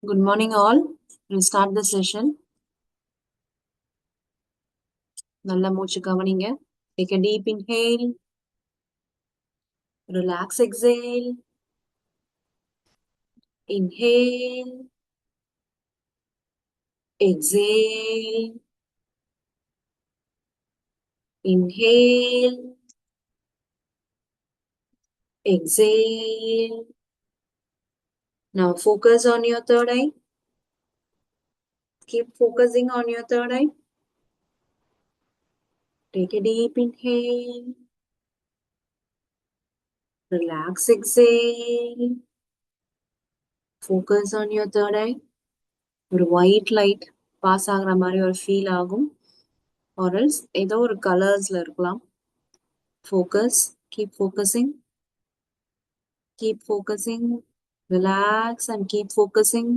Good morning, all. We'll start the session. நல்ல மூச்சு கவனிங்க. Take a deep inhale. Relax, exhale. Inhale. Exhale. Inhale. Exhale. Now focus on your third eye. Keep focusing on your third eye. Take a deep inhale. Relax, exhale. Focus on your third eye. ஒரு white light pass ஆகுற மாதிரி ஒரு feel ஆகும். Or else ஏதோ ஒரு கலர்ஸ்ல இருக்கலாம். Focus. Keep focusing. Keep focusing. Relax and keep focusing.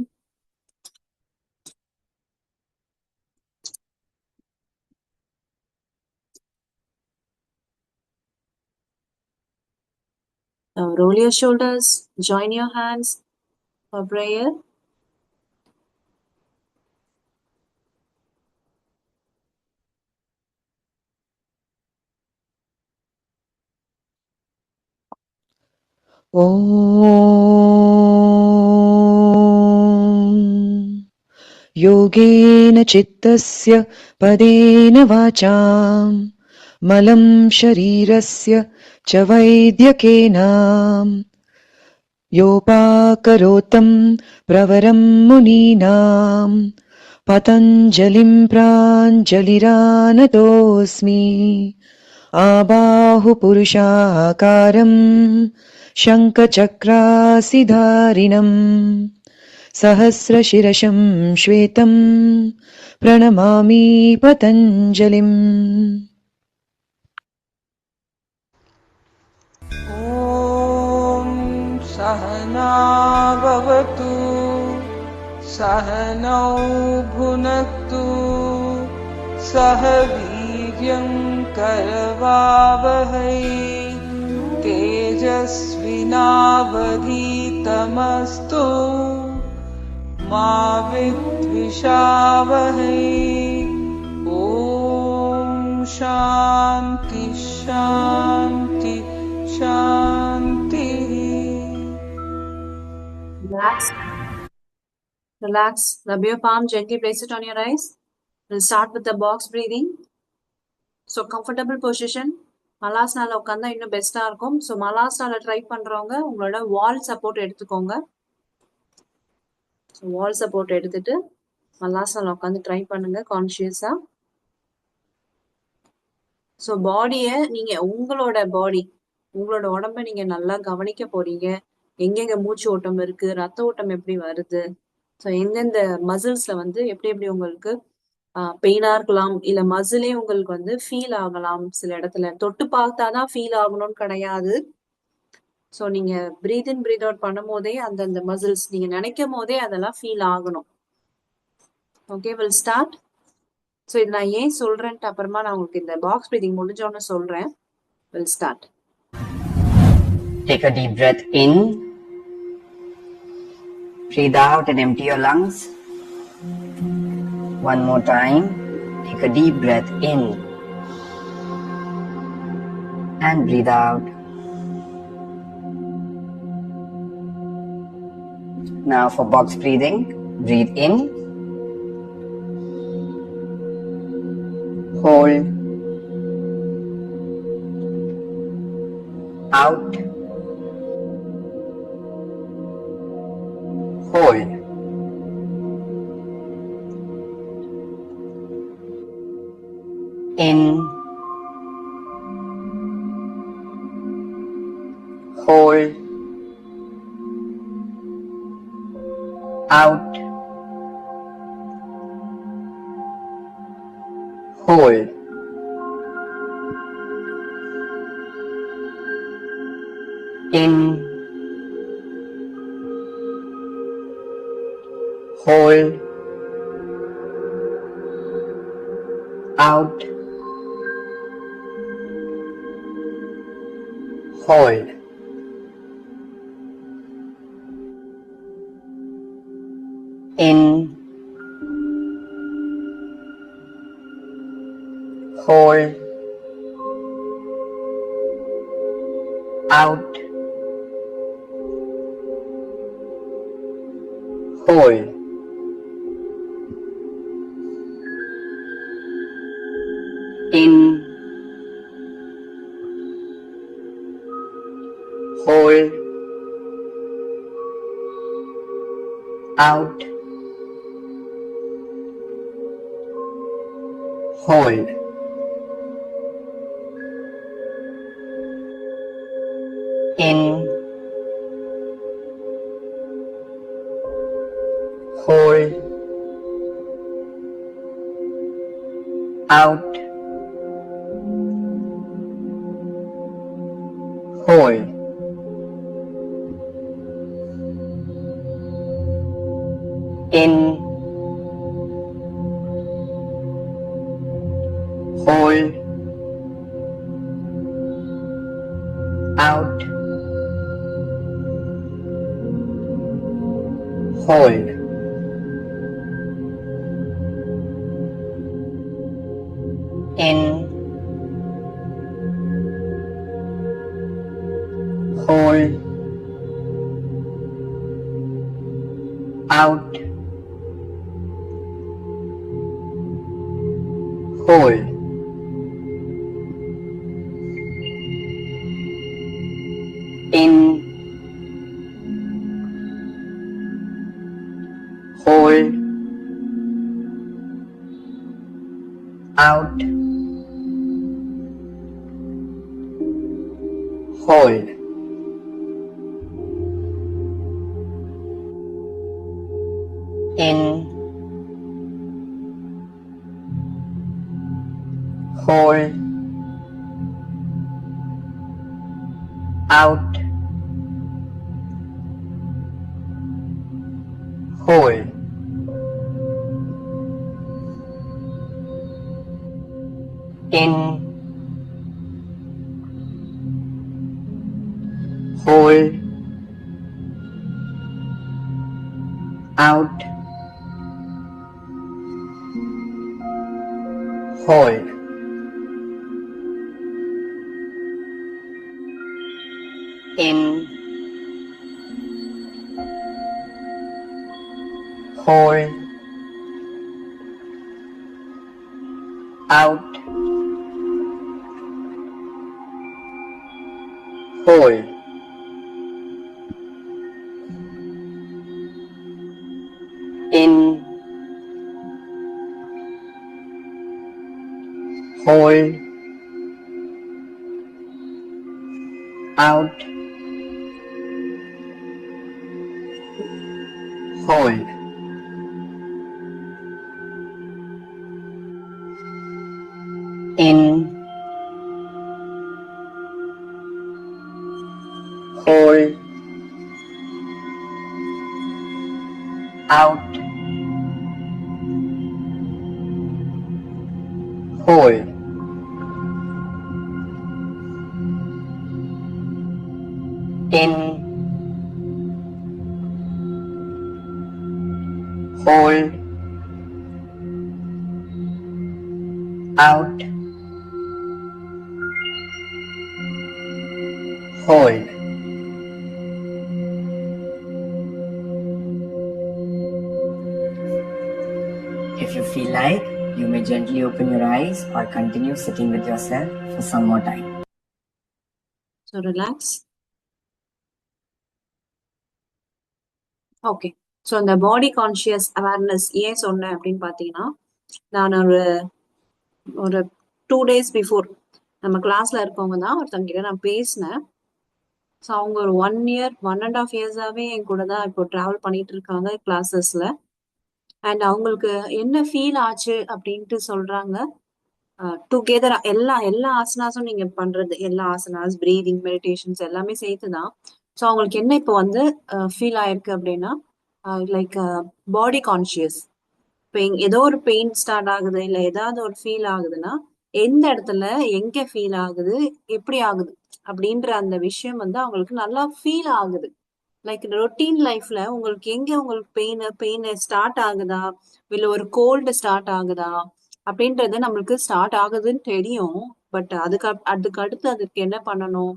Now roll your shoulders. Join your hands for prayer. ॐ योगेन चित्तस्य पदेन वाचां मलं शरीरस्य च वैद्यकेन योपाकरोतं प्रवरं मुनीनां पतञ्जलिं प्राञ्जलिरानतोऽस्मि आबाहुपुरुषाकारं शङ्खचक्रासिधारिणम् सहस्रशिरशं श्वेतं प्रणमामि पतञ्जलिम्। ॐ सहना भवतु सहनौ भुनक्तु सह वीर्यं करवावहै तेजस्विनावधीतमस्तु मा विद्विषावहै। ॐ शान्ति शान्ति शान्ति। Relax. Relax. Rub your palm gently. Place it on your eyes. We'll start with the box breathing. So comfortable position. மலாஸ்னால உட்காந்தா இன்னும் பெஸ்டா இருக்கும். ஸோ மலாஸ்னால ட்ரை பண்றவங்க உங்களோட வால் சப்போர்ட் எடுத்துக்கோங்க. வால் சப்போர்ட் எடுத்துட்டு மலாஸ்னால உட்காந்து ட்ரை பண்ணுங்க கான்சியஸா. ஸோ பாடியை நீங்க உங்களோட உடம்ப நீங்க நல்லா கவனிக்க போறீங்க. எங்கெங்க மூச்சு ஓட்டம் இருக்கு, ரத்த ஓட்டம் எப்படி வருது, ஸோ எந்தெந்த மசில்ஸ்ல வந்து எப்படி எப்படி உங்களுக்கு பெயினா இருக்கலாம், இல்ல மசிலே உங்களுக்கு வந்து ஃபீல் ஆகலாம். சில இடத்துல தொட்டு பார்த்தாதான் ஃபீல் ஆகணும்னு கிடையாது. ஸோ நீங்க பிரீத் இன் பிரீத் அவுட் பண்ணும் போதே அந்தந்த மசில்ஸ் நீங்க நினைக்கும் போதே அதெல்லாம் ஃபீல் ஆகணும். Okay, will start. ஸோ இது நான் ஏன் சொல்றேன்ட்டு அப்புறமா நான் உங்களுக்கு இந்த பாக்ஸ் பிரீதிங் முடிஞ்சோன்னு சொல்றேன். Will start. Take a deep breath in. Breathe out and empty your lungs. One more time. Take a deep breath in. And breathe out. Now for box breathing. Breathe in. Hold. Out. Hold. In. Hold. Out. Hold. In. Hold. Out. Hold. in, hold, out, hold, in, hold, out, hold, in, hold, out, hold, in, hold, out, hold, in, hold, out, hold, in, hold, out, hold, in, hold, out, hold, in, hold, out, hold, in, hold, out, hold, in, hold, out, hold. In, hold, out, hold, in, hold, out, hold. If you feel like, you may gently open your eyes or continue sitting with yourself for some more time. So relax. Okay. So அந்த பாடி conscious awareness ஏன் சொன்னேன் அப்படின்னு பார்த்தீங்கன்னா, நான் ஒரு ஒரு 2 days before நம்ம கிளாஸ்ல இருக்கவங்க தான் ஒருத்தவங்க கிட்ட நான் பேசினேன். ஸோ அவங்க ஒரு 1 year 1.5 yearsஆவே என் கூட தான் இப்போ டிராவல் பண்ணிட்டு இருக்காங்க கிளாஸஸ்ல. அண்ட் அவங்களுக்கு என்ன ஃபீல் ஆச்சு அப்படின்ட்டு சொல்றாங்க. டுகெதரா எல்லா ஆசனாஸும் நீங்க பண்றது, எல்லா ஆசனாஸ், பிரீதிங், மெடிடேஷன்ஸ் எல்லாமே சேர்த்துதான். ஸோ அவங்களுக்கு என்ன இப்போ வந்து ஃபீல் ஆயிருக்கு அப்படின்னா, லைக் பாடி கான்ஷியஸ். இப்போ ஏதோ ஒரு பெயின் ஸ்டார்ட் ஆகுது, இல்ல ஏதாவது ஒரு ஃபீல் ஆகுதுன்னா, எந்த இடத்துல எங்க ஃபீல் ஆகுது, எப்படி ஆகுது அப்படின்ற அந்த விஷயம் வந்து அவங்களுக்கு நல்லா ஃபீல் ஆகுது. லைக் ரொட்டீன் லைஃப்ல உங்களுக்கு எங்க உங்களுக்கு பெயின் ஸ்டார்ட் ஆகுதா, இல்ல ஒரு கோல்டு ஸ்டார்ட் ஆகுதா அப்படின்றது நம்மளுக்கு ஸ்டார்ட் ஆகுதுன்னு தெரியும். பட் அதுக்கு அடுத்து அதுக்கு என்ன பண்ணணும்,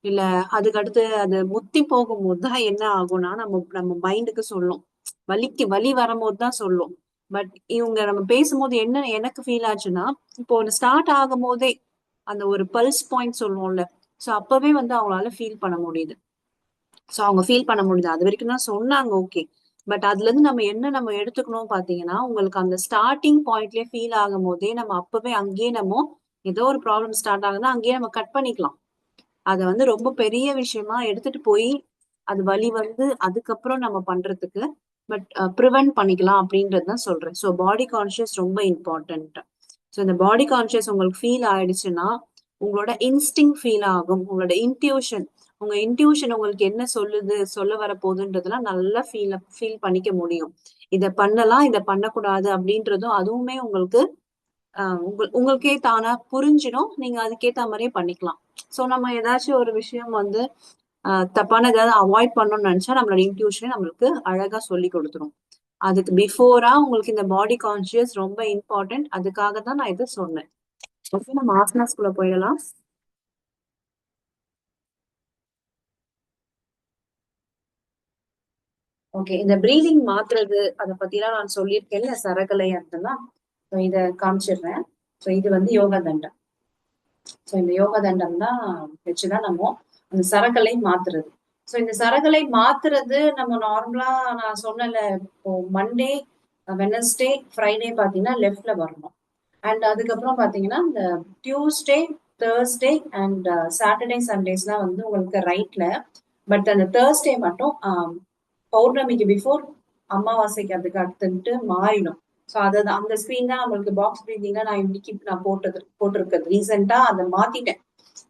இல்ல அதுக்கு அடுத்து அது முத்தி போகும்போது தான் என்ன ஆகும்னா நம்ம நம்ம மைண்டுக்கு சொல்லும். வலி வரும்போது தான் சொல்லும். பட் இவங்க நம்ம பேசும்போது என்ன எனக்கு ஃபீல் ஆச்சுன்னா, இப்போ ஒரு ஸ்டார்ட் ஆகும் போதே அந்த ஒரு பல்ஸ் பாயிண்ட் சொல்லுவோம்ல, சோ அப்பவே வந்து அவங்களால ஃபீல் பண்ண முடியுது. சோ அவங்க ஃபீல் பண்ண முடியுது. அது வரைக்கும் தான் சொன்னாங்க, ஓகே. பட் அதுல இருந்து நம்ம எடுத்துக்கணும் பாத்தீங்கன்னா, உங்களுக்கு அந்த ஸ்டார்டிங் பாயிண்ட்லயே ஃபீல் ஆகும் போதே நம்ம அப்பவே அங்கேயே நம்ம ஏதோ ஒரு ப்ராப்ளம் ஸ்டார்ட் ஆகுதுன்னா அங்கேயே நம்ம கட் பண்ணிக்கலாம். அத வந்து ரொம்ப பெரிய விஷயமா எடுத்துட்டு போய் அது வலி வந்து அதுக்கப்புறம் நம்ம பண்றதுக்கு பட் ப்ரிவென்ட் பண்ணிக்கலாம் அப்படின்றது தான் சொல்றேன். ஸோ பாடி கான்ஷியஸ் ரொம்ப இம்பார்ட்டன்ட். ஸோ இந்த பாடி கான்ஷியஸ் உங்களுக்கு ஃபீல் ஆயிடுச்சுன்னா உங்களோட இன்ஸ்டிங் ஃபீல் ஆகும். உங்க இன்ட்யூஷன் உங்களுக்கு என்ன சொல்லுது, சொல்ல வர போகுதுன்றதுலாம் நல்லா ஃபீல் பண்ணிக்க முடியும். இத பண்ணலாம், இத பண்ணக்கூடாது அப்படின்றதும் அதுவுமே உங்களுக்கு உங்களுக்கே தானா புரிஞ்சிடும். நீங்க அதுக்கேத்த மாதிரியே பண்ணிக்கலாம். சோ நம்ம ஏதாச்சும் ஒரு விஷயம் வந்து தப்பான ஏதாவது அவாய்ட் பண்ணணும்னு நினைச்சா நம்மளோட இன்ட்யூஷன் நம்மளுக்கு அழகா சொல்லி கொடுத்துரும். அதுக்கு பிஃபோரா உங்களுக்கு இந்த பாடி கான்சியஸ் ரொம்ப இம்பார்ட்டன்ட். அதுக்காக தான் நான் இதை சொன்னேன். ஓகே, நம்ம ஆசனாஸ்குள்ள போயிடலாம். ஓகே, இந்த பிரீதிங் மாத்துறது அதை பத்திலாம் நான் சொல்லியிருக்கேன், சரகலை அதெல்லாம். இத காமிச்சிடுறேன். ஸோ இது வந்து யோகா தண்டம். ஸோ இந்த யோகா தண்டம் தான் வச்சுதான் நம்ம அந்த சரகலை மாத்துறது. ஸோ இந்த சரகலை மாத்துறது நம்ம நார்மலா நான் சொன்னல, இப்போ மண்டே, வெனஸ்டே, ஃப்ரைடே பாத்தீங்கன்னா லெஃப்ட்ல வரணும். அண்ட் அதுக்கப்புறம் பாத்தீங்கன்னா இந்த டியூஸ்டே, தேர்ஸ்டே அண்ட் சாட்டர்டே, சண்டேஸ்லாம் வந்து உங்களுக்கு ரைட்ல. பட் அந்த தேர்ஸ்டே மட்டும் பௌர்ணமிக்கு பிஃபோர், அமாவாசைக்கு அதுக்கு அடுத்துட்டு மாறிடும். ஸோ அதுதான் அந்த ஸ்கிரீன் தான் நம்மளுக்கு பாக்ஸ் பிரீதிங்ல நான் இன்னைக்கு நான் போட்டிருக்கிறது. ரீசெண்டா அதை மாத்திட்டேன்.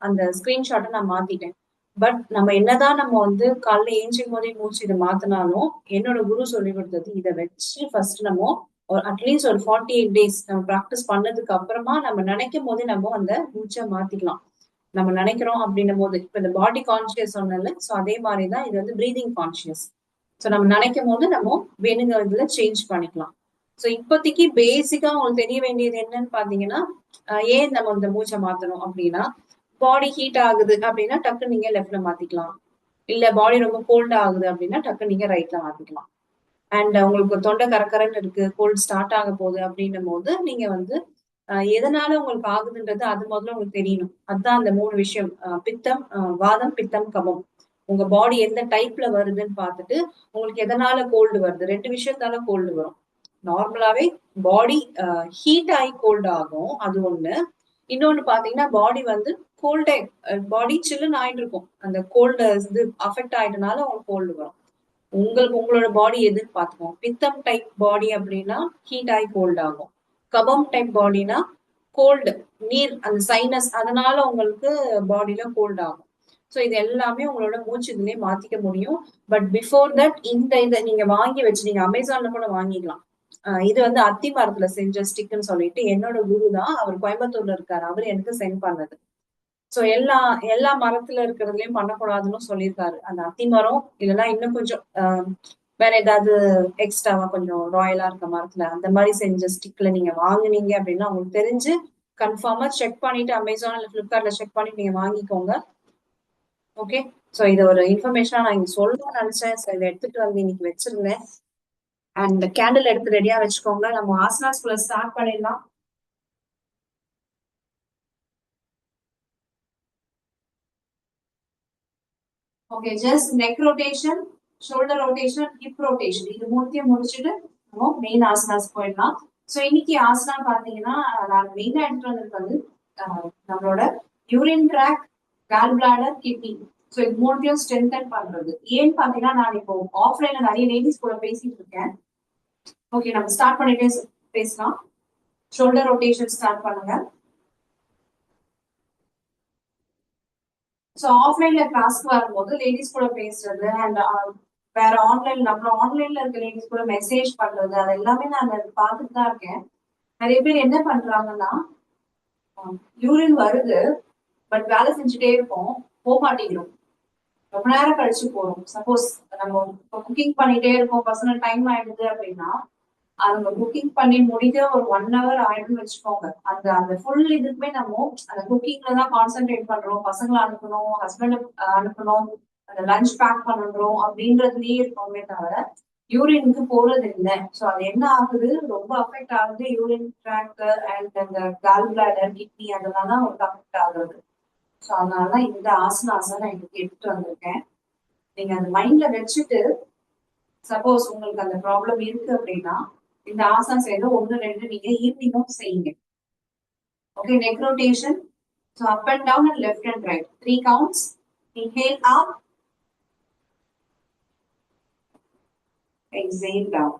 அந்த ஸ்கிரீன்ஷாட்டை நான் மாத்திட்டேன். பட் நம்ம என்னதான் நம்ம வந்து காலைல ஏஞ்சும் போதே மூச்சு இதை மாத்தினாலும் என்னோட குரு சொல்லி கொடுத்தது இதை வச்சு ஃபர்ஸ்ட் நம்ம அட்லீஸ்ட் ஒரு 48 days நம்ம ப்ராக்டிஸ் பண்ணதுக்கு அப்புறமா நம்ம நினைக்கும் போதே நம்ம அந்த மூச்சை மாத்திக்கலாம். நம்ம நினைக்கிறோம் அப்படின்னும் போது இப்ப இந்த பாடி கான்சியஸ் சொன்னல, ஸோ அதே மாதிரிதான் இது வந்து பிரீதிங் கான்சியஸ். ஸோ நம்ம நினைக்கும் போது நம்ம வேணுங்கிறதுல சேஞ்ச் பண்ணிக்கலாம். ஸோ இப்போதைக்கு பேசிக்கா உங்களுக்கு தெரிய வேண்டியது என்னன்னு பாத்தீங்கன்னா, ஏன் நம்ம இந்த மூச்சை மாத்தணும் அப்படின்னா, பாடி ஹீட் ஆகுது அப்படின்னா டக்கு நீங்க லெஃப்ட்ல மாத்திக்கலாம். இல்ல பாடி ரொம்ப கோல்ட் ஆகுது அப்படின்னா டக்கு நீங்க ரைட்ல மாத்திக்கலாம். அண்ட் உங்களுக்கு தொண்டை கரக்கரன்னு இருக்கு, கோல்ட் ஸ்டார்ட் ஆக போகுது அப்படின்னும் போது நீங்க வந்து எதனால உங்களுக்கு ஆகுதுன்றது அது முதல்ல உங்களுக்கு தெரியணும். அதுதான் அந்த 3 விஷயம். பித்தம், வாதம், பித்தம், கபம். உங்க பாடி எந்த டைப்ல வருதுன்னு பார்த்துட்டு உங்களுக்கு எதனால கோல்டு வருது. 2 விஷயத்தால கோல்டு வரும். நார்மலாவே பாடி ஹீட் ஆகி கோல்டு ஆகும், அது ஒண்ணு. இன்னொன்னு பாத்தீங்கன்னா பாடி வந்து கோல்டே, பாடி சில்லுன்னு ஆயிட்டு இருக்கும். அந்த கோல்டு இது அஃபெக்ட் ஆயிட்டனால உங்களுக்கு கோல்டு வரும். உங்களோட பாடி எதுன்னு பாத்துக்கோங்க. பித்தம் டைப் பாடி அப்படின்னா ஹீட் ஆகி கோல்டு ஆகும். கபம் டைப் பாடினா கோல்டு, நீர், அந்த சைனஸ், அதனால உங்களுக்கு பாடியில கோல்டு ஆகும். ஸோ இது எல்லாமே உங்களோட மூச்சு இதுலயே மாத்திக்க முடியும். பட் பிஃபோர் தட் இதை நீங்க வாங்கி வச்சு நீங்க அமேசான்ல கூட வாங்கிக்கலாம். இது வந்து அத்தி மரத்துல செஞ்ச ஸ்டிக்னு சொல்லிட்டு என்னோட குரு தான், அவர் கோயம்புத்தூர்ல இருக்காரு, அவர் எனக்கு சென்ட் பண்ணது. சோ எல்லா மரத்துல இருக்கிறதுலயும் பண்ணக்கூடாதுன்னு சொல்லியிருக்காரு. அந்த அத்தி மரம் இதெல்லாம் இன்னும் கொஞ்சம் வேற ஏதாவது எக்ஸ்ட்ராவா கொஞ்சம் ராயலா இருக்க மரத்துல அந்த மாதிரி செஞ்ச ஸ்டிக்ல நீங்க வாங்குனீங்க அப்படின்னா உங்களுக்கு தெரிஞ்சு கன்ஃபார்மா செக் பண்ணிட்டு அமேசான், பிளிப்கார்ட்ல செக் பண்ணிட்டு நீங்க வாங்கிக்கோங்க. ஓகே, சோ இது ஒரு இன்ஃபர்மேஷனா நான் இங்க சொல்லணும்னு நினைச்சேன். சோ இதை எடுத்துட்டு வந்து இன்னைக்கு வச்சிருந்தேன். அண்ட் கேண்டில் எடுத்து ரெடியா வச்சுக்கோங்க. நம்ம ஆசனாஸ்குள்ள ஸ்டார்ட் பண்ணிடலாம். Okay, just neck rotation, shoulder rotation, hip rotation, இது மூணுத்தையும் முடிச்சுட்டு நம்ம மெயின் ஆசனாஸ் போயிடலாம். ஸோ இன்னைக்கு ஆசனா பாத்தீங்கன்னா நான் மெயினா எடுத்துட்டு வந்திருக்கிறது நம்மளோட urine tract, gall bladder, kidney. So இது மூணுத்தையும் ஸ்ட்ரென்தன் பண்றது. ஏன்னு பாத்தீங்கன்னா நான் இப்போ ஆஃப்லைன்ல நிறைய லேடிஸ் கூட பேசிட்டு இருக்கேன். ஓகே, நம்ம ஸ்டார்ட் பண்ணிட்டே பேசலாம். ஷோல்டர் ரொட்டேஷன் ஸ்டார்ட் பண்ணுங்க. ஸோ ஆஃப்லைன்ல கிளாஸ்க்கு வரும்போது லேடிஸ் கூட பேசுறது அண்ட் வேற ஆன்லைன்ல இருக்க லேடிஸ் கூட மெசேஜ் பண்றது, அது எல்லாமே நான் பார்த்துட்டு தான் இருக்கேன். நிறைய பேர் என்ன பண்றாங்கன்னா, யூரின் வருது பட் வேலை செஞ்சுட்டே இருப்போம், போக மாட்டேங்கிறோம், ரொம்ப நேரம் கழிச்சு போறோம். சப்போஸ் நம்ம குக்கிங் பண்ணிட்டே இருக்கோம், பசங்க டைம் ஆயிடுது அப்படின்னா அவங்க குக்கிங் பண்ணி முடிக்க ஒரு 1 hour ஆயிடும்னு வச்சுக்கோங்க. அந்த அந்த ஃபுல் இதுக்குமே நம்ம அந்த குக்கிங்ல தான் கான்சென்ட்ரேட் பண்றோம். பசங்களை அனுப்பணும், ஹஸ்பண்ட் அனுப்பணும், அந்த லஞ்ச் பேக் பண்ணணும் அப்படின்றதுலயே இருக்கோமே தவிர யூரினுக்கு போறது இல்லை. ஸோ அது என்ன ஆகுது, ரொம்ப அஃபெக்ட் ஆகுது. யூரின் ட்ராக் அண்ட் அந்த கால் பிளாடர், கிட்னி அதெல்லாம் தான் உங்களுக்கு அஃபெக்ட் ஆகுது. ஸோ அதனாலதான் இந்த ஆசனாசம் நான் இன்னைக்கு எடுத்துட்டு வந்திருக்கேன். நீங்க அந்த மைண்ட்ல வச்சுட்டு சப்போஸ் உங்களுக்கு அந்த ப்ராப்ளம் இருக்கு அப்படின்னா இந்த ஆசனம் செய்யறது 1 2 நீங்க ஈவினிங்கும் செய்யுங்க. Okay, neck rotation. So up and down and left and right 3 counts. Inhale up, exhale down.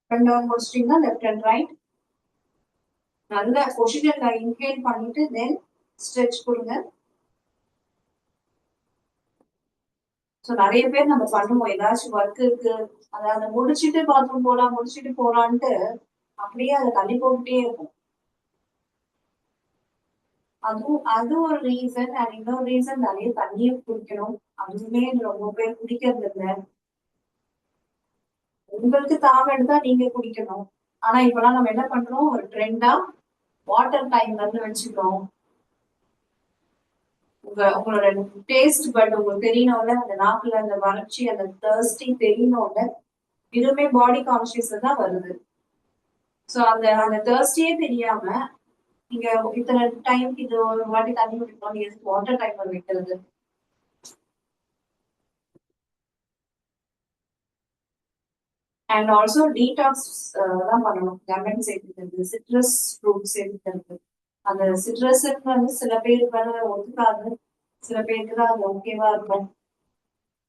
Up and down முடிச்சிட்டீங்கன்னா லெஃப்ட் அண்ட் ரைட் நல்ல பொசிஷன்ல இன்ஹேல் பண்ணிட்டு தென் ஸ்ட்ரெச் கொடுங்க. ஸோ நிறைய பேர் நம்ம பண்ணுவோம், ஏதாச்சும் ஒர்க் இருக்கு அதாவது முடிச்சுட்டு பாத்ரூம் போலாம் முடிச்சுட்டு போலான்ட்டு அப்படியே அதை தள்ளி போட்டுட்டே இருக்கும். அது ஒரு ரீசன். அண்ட் இன்னொரு ரீசன் நிறைய தண்ணியை குடிக்கணும். அதுவுமே ரொம்ப பேர் குடிக்கிறது இல்லை. உங்களுக்கு தாகம் எடுத்தா நீங்க குடிக்கணும். ஆனா இப்பெல்லாம் நம்ம என்ன பண்றோம், ஒரு ட்ரெண்டா வாட்டர் டைம் வந்து வச்சுக்கிறோம். உங்களோட டேஸ்ட் பட் உங்களுக்கு தெரியணும்ல, அந்த நாக்குல அந்த வறட்சி, அந்த தர்ஸ்டி தெரியணும்ல. இதுவுமே பாடி கான்சியஸ் தான் வருது. ஸோ அந்த அந்த தர்ஸ்டியே தெரியாம நீங்க இத்தனை டைம் இது ஒரு வாட்டி தண்ணி குடிக்கணும், எதுக்கு வாட்டர் டைமர் வைக்கிறது? அண்ட் ஆல்சோ டீடாக்ஸ் தான் பண்ணணும். லெமன் சேர்த்துக்கிறது, சிட்ரஸ் ஃப்ரூட் சேர்த்துக்கிறது. அந்த சிட்ரஸ் வந்து சில பேருக்கு வந்து ஒத்துக்காது, சில பேருக்கு தான் அது ஓகேவா இருக்கும்.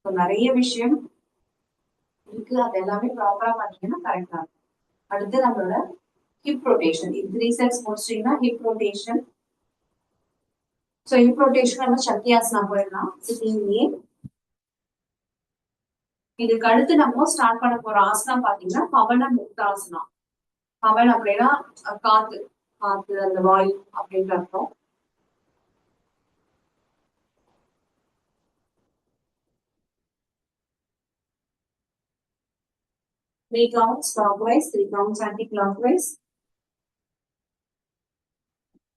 நிறைய விஷயம் இருக்கு, அது எல்லாமே ப்ராப்பரா பண்ணீங்கன்னா கரெக்டா இருக்கும். அடுத்து நம்மளோட ஹிப் ரொட்டேஷன். இது 3 sets முடிச்சிட்டீங்கன்னா hip rotation. So hip rotation நம்ம சத்தியாசனா போயிடலாம் சிட்டிங்லயே. இதுக்கு அடுத்து நம்ம ஸ்டார்ட் பண்ண போற ஆசனம் பாத்தீங்கன்னா பவன முக்தாசனா. பவன் அப்படின்னா காத்து, காத்து அந்த வாயு அப்படின்ற அர்த்தம். Three counts clockwise, 3 counts anti-clockwise.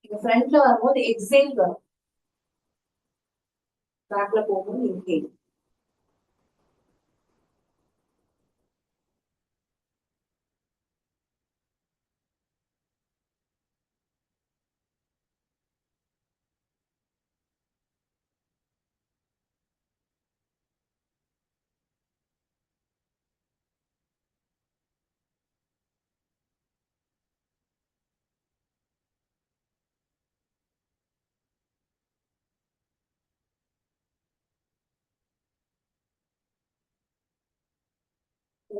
இந்த ஃப்ரண்ட்ல வரும்போது எக்ஸேல் வரும், பேக்ல போகும்போது இன்ஹேல்.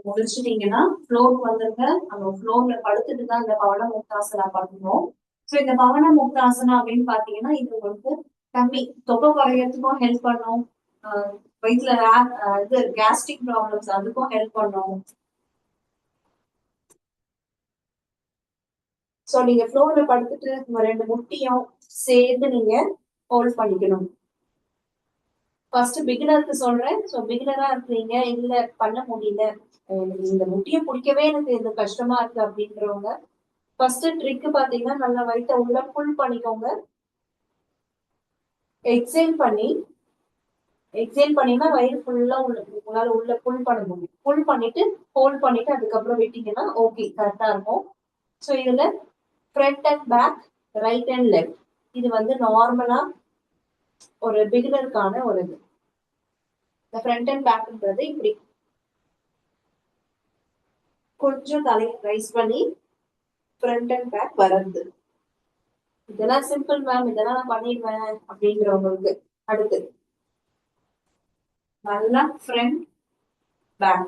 முடிச்சிட்டீங்கன்னா ஃப்ளோர் வந்துருங்க. நம்ம ஃப்ளோர்ல படுத்துட்டு தான் இந்த பவன முக்தாசனா பண்ணுவோம். ஸோ இந்த பவன முக்தாசனா அப்படின்னு பாத்தீங்கன்னா இது உங்களுக்கு கம்மி தொகை குறையறதுக்கும் ஹெல்ப் பண்ணும். வயிற்றுல இது கேஸ்ட்ரிக் ப்ராப்ளம்ஸ் அதுக்கும் ஹெல்ப் பண்ணும். ஸோ நீங்க ஃப்ளோர்ல படுத்துட்டு உங்க 2 முட்டியும் சேர்த்து நீங்க ஹோல்ட் பண்ணிக்கணும். ஃபர்ஸ்ட் பிகினருக்கு சொல்றேன். ஸோ பிகினரா இருக்கிறீங்க, இல்ல பண்ண முடியல, இந்த முட்டியை பிடிக்கவே எனக்கு இது கஷ்டமா இருக்கு அப்படின்றவங்க ஃபர்ஸ்ட் ட்ரிக் பாத்தீங்கன்னா நல்லா வயிற்ற உள்ள புல் பண்ணிக்கோங்க. எக்ஸேல் பண்ணீங்கன்னா வயிறு ஃபுல்லா உங்களால உள்ள புல் பண்ண முடியும். புல் பண்ணிட்டு ஹோல்ட் பண்ணிட்டு அதுக்கப்புறம் விட்டீங்கன்னா ஓகே கரெக்டா இருக்கும். ஸோ இதுல front and back, right and left, இது வந்து நார்மலா ஒரு பிகினருக்கான ஒரு இது. இந்த ஃப்ரண்ட் அண்ட் பேக்ன்றது இப்படி கொஞ்சம் தலை ரைஸ் பண்ணி ஃப்ரண்ட் அண்ட் பேக் வர்றது. இதெல்லாம் சிம்பிள் மேம், இதெல்லாம் நான் பண்ணிடுவேன் அப்படிங்கிறவங்களுக்கு அடுத்து நல்லா ஃப்ரண்ட் பேக்.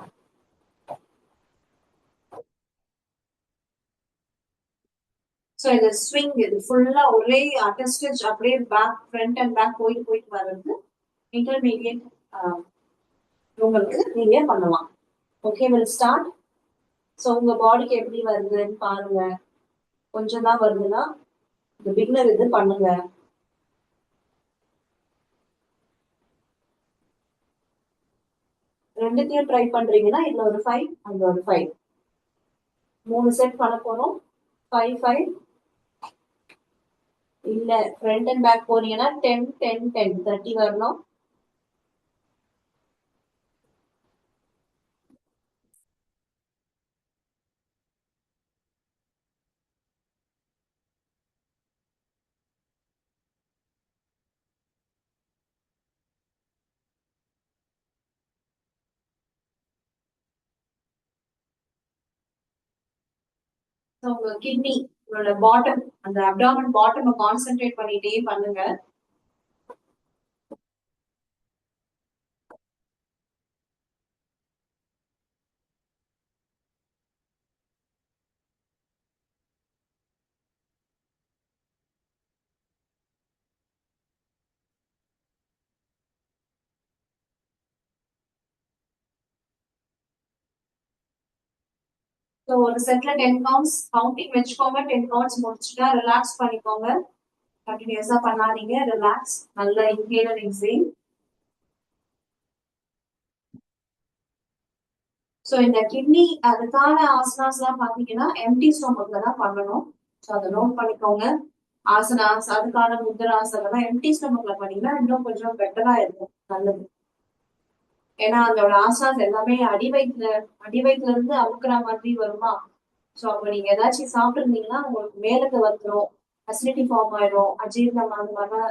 ஸோ இது ஸ்விங், இது ஃபுல்லா ஒரே அட்டஸ்டிச் அப்படியே பேக் ஃப்ரண்ட் அண்ட் பேக் போயிட்டு போயிட்டு வர்றது இன்டர்மீடியட் உங்களுக்கு நீங்க பண்ணலாம். Okay, will start. ஸோ உங்க பாடிக்கு எப்படி வருதுன்னு பாருங்க. கொஞ்சம் தான் வருதுன்னா இந்த பிகினர் இது பண்ணுங்க. ரெண்டுத்தையும் ட்ரை பண்றீங்கன்னா இதுல ஒரு 5, அங்க ஒரு 5, 3 செட் பண்ண போறோம். 5 5 இல்ல ஃப்ரண்ட் அண்ட் பேக் போறீங்கன்னா 10 10 10 30 வரணும். உங்க கிட்னி, உங்களோட பாட்டம், அந்த அப்டாமன் பாட்டம் கான்சென்ட்ரேட் பண்ணிட்டே பண்ணுங்க. ஸோ ஒரு செட்ல 10 கவுண்ட்ஸ் கவுண்டிங் வச்சுக்கோங்க. 10 கவுண்ட்ஸ் முடிச்சுட்டா ரிலாக்ஸ் பண்ணிக்கோங்க. கண்டினியூஸா பண்ணாதீங்க. ரிலாக்ஸ். நல்லா இன்ஹேல் அண்ட் எக்ஸேல். ஸோ இந்த கிட்னி அதுக்கான ஆசனாஸ் எல்லாம் பாத்தீங்கன்னா எம்டி ஸ்டொமக்ல தான் பண்ணணும். ஸோ அதை நோட் பண்ணிக்கோங்க. ஆசனாஸ், அதுக்கான முத்ராஸ் அதெல்லாம் எம்டி ஸ்டொமக்ல பண்ணீங்கன்னா இன்னும் கொஞ்சம் பெட்டரா இருக்கும், நல்லது. ஏன்னா அதோட ஆசனாஸ் எல்லாமே அடிவயிற்றுல இருந்து அமுக்குற மாதிரி வருமா. ஸோ அப்ப நீங்க ஏதாச்சும் சாப்பிட்டுருந்தீங்கன்னா உங்களுக்கு மேலுக்கு வந்துடும், அசிடிட்டி ஃபார்ம் ஆயிடும், அஜீரணம் அந்த மாதிரி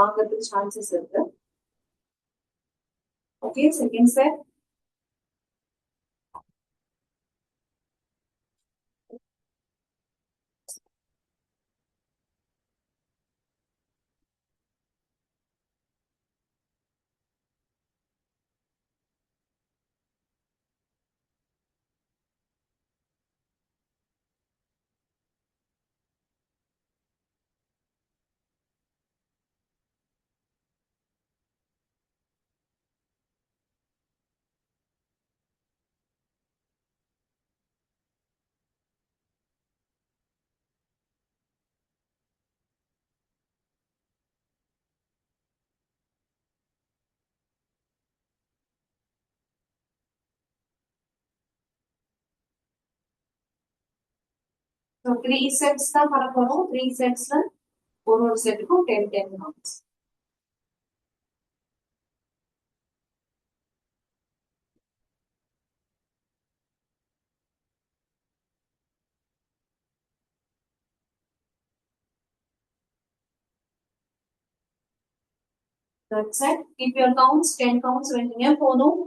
ஆகிறதுக்கு சான்சஸ் இருக்கு. Okay, second set. So 3 sets தான் பண்ண போறோம். 3 செட்ஸ்ல ஒரு செட்டுக்கும் 10 10 counts. That's it. Keep your counts, 10 counts வைங்க போதும்.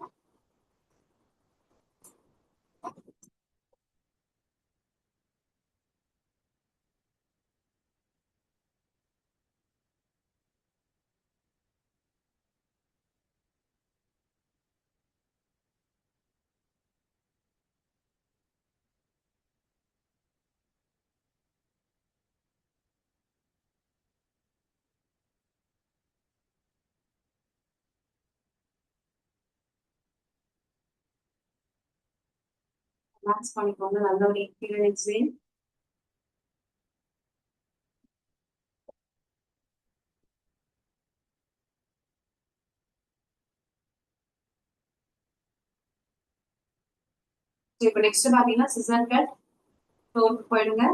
ரிலாக்ஸ் பண்ணிக்கோங்க. நல்ல ஒரு இன்ஹேல் எக்ஸேல். இப்போ நெக்ஸ்ட் பாத்தீங்கன்னா சிசர் கட். ஃப்ளோருக்கு போயிடுங்க.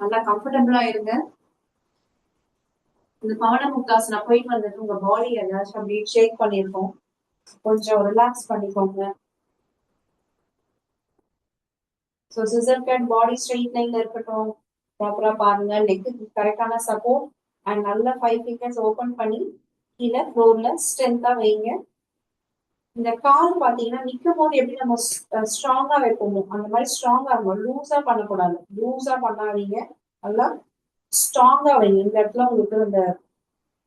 நல்லா கம்ஃபர்டபுளா இருங்க. இந்த பவன முக்தாசனா போயிட்டு வந்துட்டு உங்க பாடி ஏதாச்சும் அப்படியே ஷேக் பண்ணிருக்கோம், கொஞ்சம் ரிலாக்ஸ் பண்ணிக்கோங்க. ஸோ சிசர் கட், பாடி ஸ்ட்ரெயிட் லைன்ல இருக்கட்டும். ப்ராப்பரா பாருங்க. நெக்கு கரெக்டான சப்போர்ட் அண்ட் நல்லா 5 ஃபிங்கர்ஸ் ஓபன் பண்ணி கீழே ஃப்ளோர்ல ஸ்ட்ரென்த்தா வைங்க. இந்த கால் பாத்தீங்கன்னா நிக்கும் போது எப்படி நம்ம ஸ்ட்ராங்கா வைப்போமோ அந்த மாதிரி ஸ்ட்ராங்கா இருக்கும். லூஸா பண்ணக்கூடாது. லூஸா பண்ணாதீங்க. நல்லா ஸ்ட்ராங்கா வைங்க. இந்த இடத்துல உங்களுக்கு இந்த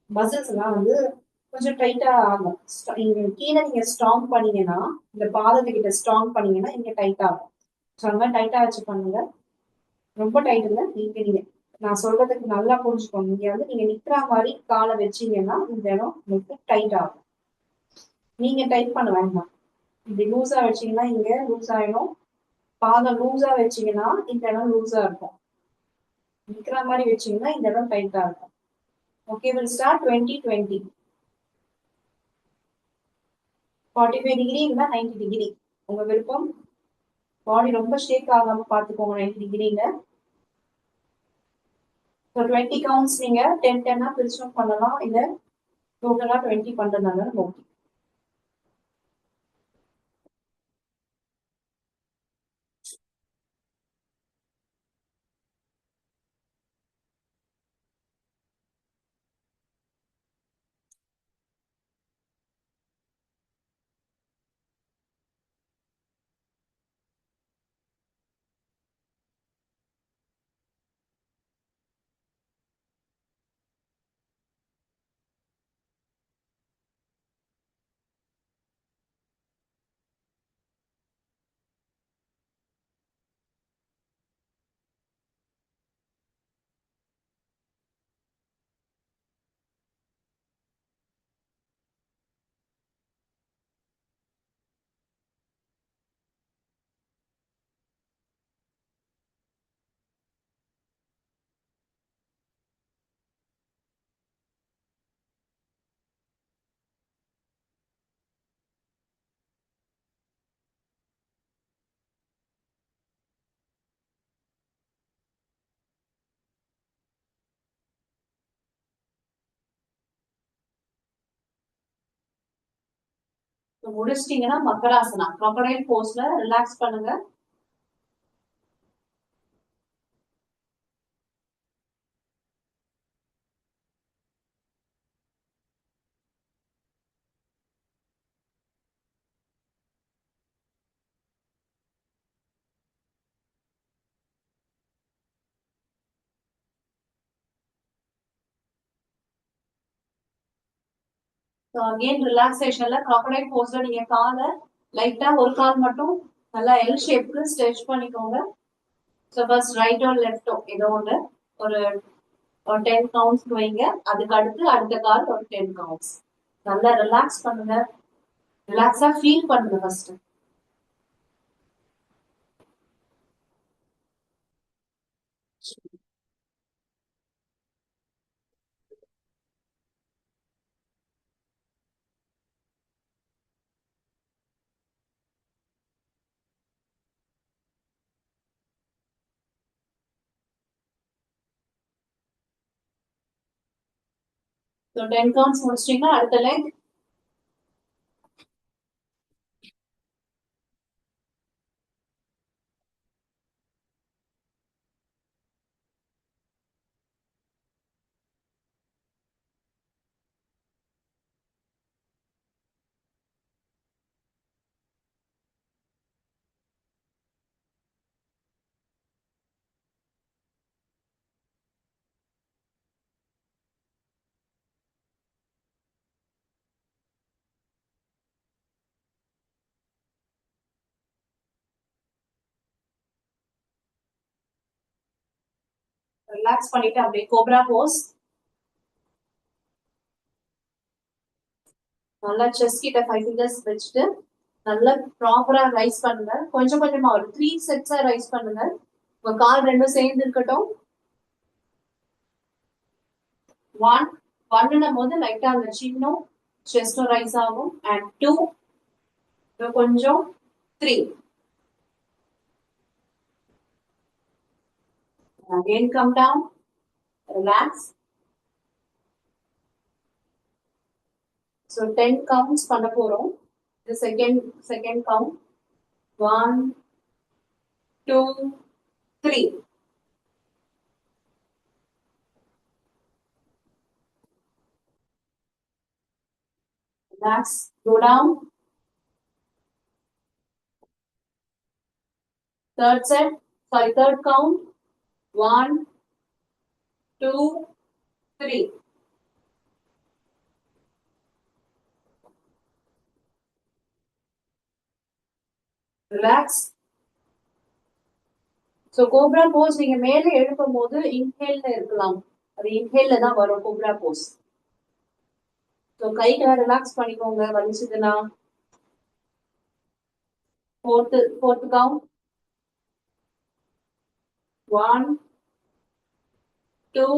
மசில்ஸ் எல்லாம் வந்து கொஞ்சம் டைட்டா ஆகும். இங்க கீழே நீங்க ஸ்ட்ராங் பண்ணீங்கன்னா, இந்த பாதத்துக்கிட்ட ஸ்ட்ராங் பண்ணீங்கன்னா இங்க டைட் ஆகும். ஸோ அந்த மாதிரி டைட்டா வச்சு பண்ணுங்க. ரொம்ப டைட் இல்லை, நீங்க நான் சொல்றதுக்கு நல்லா புரிஞ்சுக்கோங்க. இங்க வந்து நீங்க நிக்கிற மாதிரி காலை வச்சீங்கன்னா இந்த இடம் உங்களுக்கு டைட் ஆகும். நீங்க டைட் பண்ண வேண்டாம். இப்படி லூஸா வச்சீங்கன்னா இங்க லூஸ் ஆயிடும். பாதம் லூஸா வச்சீங்கன்னா இந்த இடம் லூஸா இருக்கும். நிக்கிற மாதிரி வச்சீங்கன்னா இந்த இடம் டைட்டா இருக்கும். Okay, will start 20-20. 45 டிகிரி இல்ல 90 டிகிரி உங்க விருப்பம். பாடி ரொம்ப ஷேக் ஆகாம பாத்துக்கோங்க 90 டிகிரில. ஸோ 20 கவுண்ட்ஸ் நீங்க 10-10 பிரிச்சும் பண்ணலாம், இல்ல டோட்டலா 20 பண்றதுனால ஓகே. முடிச்சிட்டீங்கன்னா மக்களாசனா crocodile போஸ்ல ரிலாக்ஸ் பண்ணுங்க. ஸோ அகெயின் ரிலாக்ஸேஷன்ல crocodile போஸ்ல நீங்க காலை லைட்டா ஒரு கால் மட்டும் நல்லா எல் ஷேப்க்கு ஸ்ட்ரெச் பண்ணிக்கோங்க. ஸோ ஃபர்ஸ்ட் ரைட்டோ லெஃப்டோ ஏதோ ஒன்று ஒரு 10 கவுண்ட்ஸ் வைங்க. அதுக்கு அடுத்து அடுத்த கால் ஒரு 10 கவுண்ட்ஸ். நல்லா ரிலாக்ஸ் பண்ணுங்க. ரிலாக்ஸா ஃபீல் பண்ணுங்க ஃபர்ஸ்ட். ஸோ 10 கவுண்ட்ஸ் முடிச்சிட்டீங்கன்னா அடுத்த லெக். ரிலாக்ஸ் பண்ணிட்டு அப்படியே கோப்ரா போஸ். நல்லா செஸ்ட் கிட்ட 5 ஃபிங்கர்ஸ் வச்சுட்டு நல்லா ப்ராப்பரா ரைஸ் பண்ணுங்க. கொஞ்சம் கொஞ்சமா ஒரு 3 செட்ஸா ரைஸ் பண்ணுங்க. உங்க கால் ரெண்டும் சேர்ந்து இருக்கட்டும். 1 1ன்னும் போது லைட்டா அந்த சின்னும் செஸ்டும் ரைஸ் ஆகும். அண்ட் 2 கொஞ்சம் 3 again come down, relax. So 10 counts பண்ண போறோம். The second count 1 2 3. Relax, go down. Third count 1 2 3. Relax. So cobra Bose நீங்க மேல எழுப்பும் போது இன்ஹேல்ல இருக்கலாம். அது இன்ஹேல்ல தான் வரும் கோப்ரா போஸ். சோ கைகளை ரிலாக்ஸ் பண்ணிக்கோங்க வலிச்சதுன்னா. Fourth count. 1 2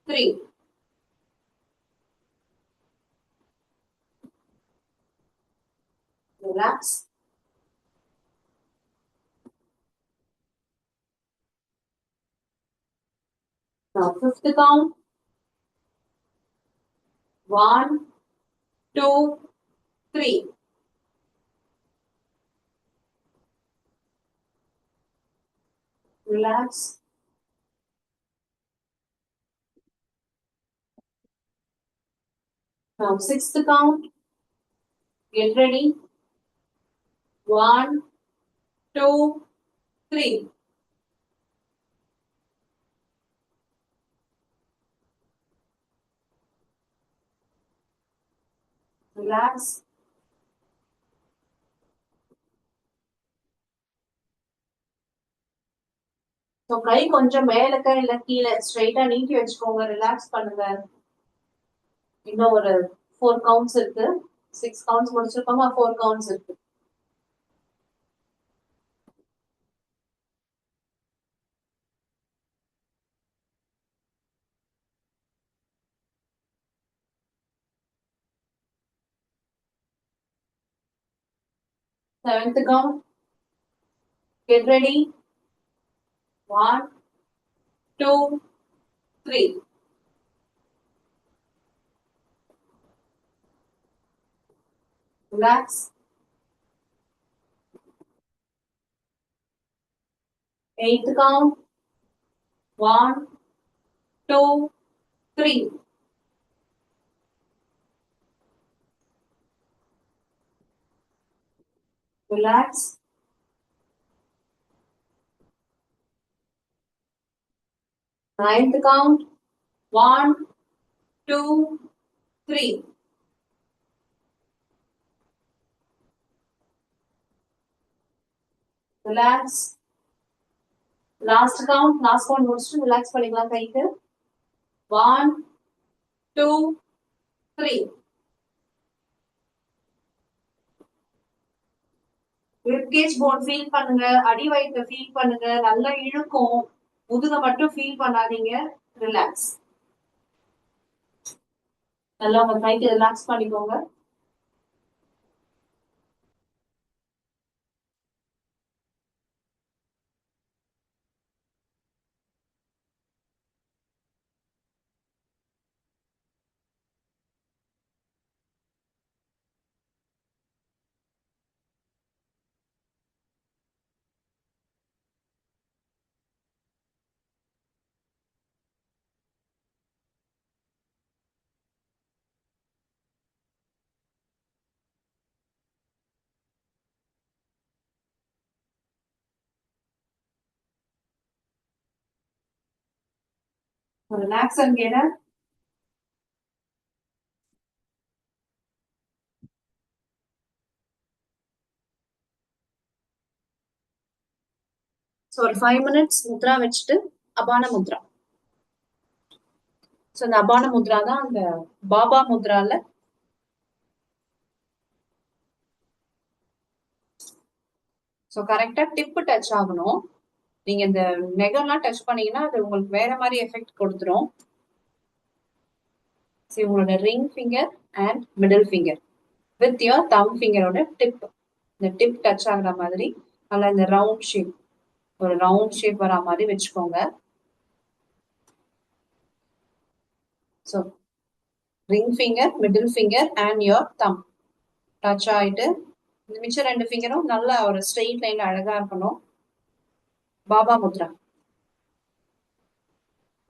3. Relax. Now fifth count. 1 2 3. Relax. Now sixth count. Get ready. 1 2 3. Relax. So கை கொஞ்சம் மேலக்க இல்ல கீழே ஸ்ட்ரைட்டா நீட்டி வச்சுக்கோங்க. ரிலாக்ஸ் பண்ணுங்க. இன்னும் ஒரு 4 கவுண்ட்ஸ் இருக்கு. 6 கவுண்ட்ஸ் முடிச்சிருக்கோமா? 4 கவுண்ட்ஸ் இருக்கு. Seventh count. Get ready. 1 2 3. Relax. Eighth count. 1 2 3. Relax. Ninth count. 1 2 3. Relax. Last count முடிச்சுட்டு ரிலாக்ஸ் பண்ணிக்கலாம் கைக்கு. 1 2 3. ரிப்கேஜ் போன் ஃபீல் பண்ணுங்க. அடி வயிற்ற ஃபீல் பண்ணுங்க. நல்லா இழுக்கும். முதுக மட்டும் ஃபீல் பண்ணாதீங்க. ரிலாக்ஸ். நல்லா உங்க கைக்கு ரிலாக்ஸ் பண்ணிக்கோங்க. Relax and get up. So ஒரு 5 மினிட்ஸ் முத்ரா வச்சுட்டு அபான முத்ரா. ஸோ இந்த அபான முத்ரா தான் அந்த பாபா முத்ரால ஸோ கரெக்டா டிப்பு டச் ஆகணும். நீங்க இந்த நெகம்லாம் டச் பண்ணீங்கன்னா அது உங்களுக்கு வேற மாதிரி எஃபெக்ட் கொடுத்துரும். சரி, உங்களோட ring finger and middle finger with your thumb ஃபிங்கரோட டிப், இந்த டிப் டச் ஆகுற மாதிரி நல்லா இந்த ரவுண்ட் ஷேப், ஒரு ரவுண்ட் ஷேப் வரா மாதிரி வச்சுக்கோங்க. So ring finger, middle finger and your thumb touch ஆயிட்டு இந்த மிச்சம் 2 ஃபிங்கரும் நல்லா ஒரு ஸ்ட்ரெயிட் லைன்ல அழகா இருக்கணும். Baba Mudra.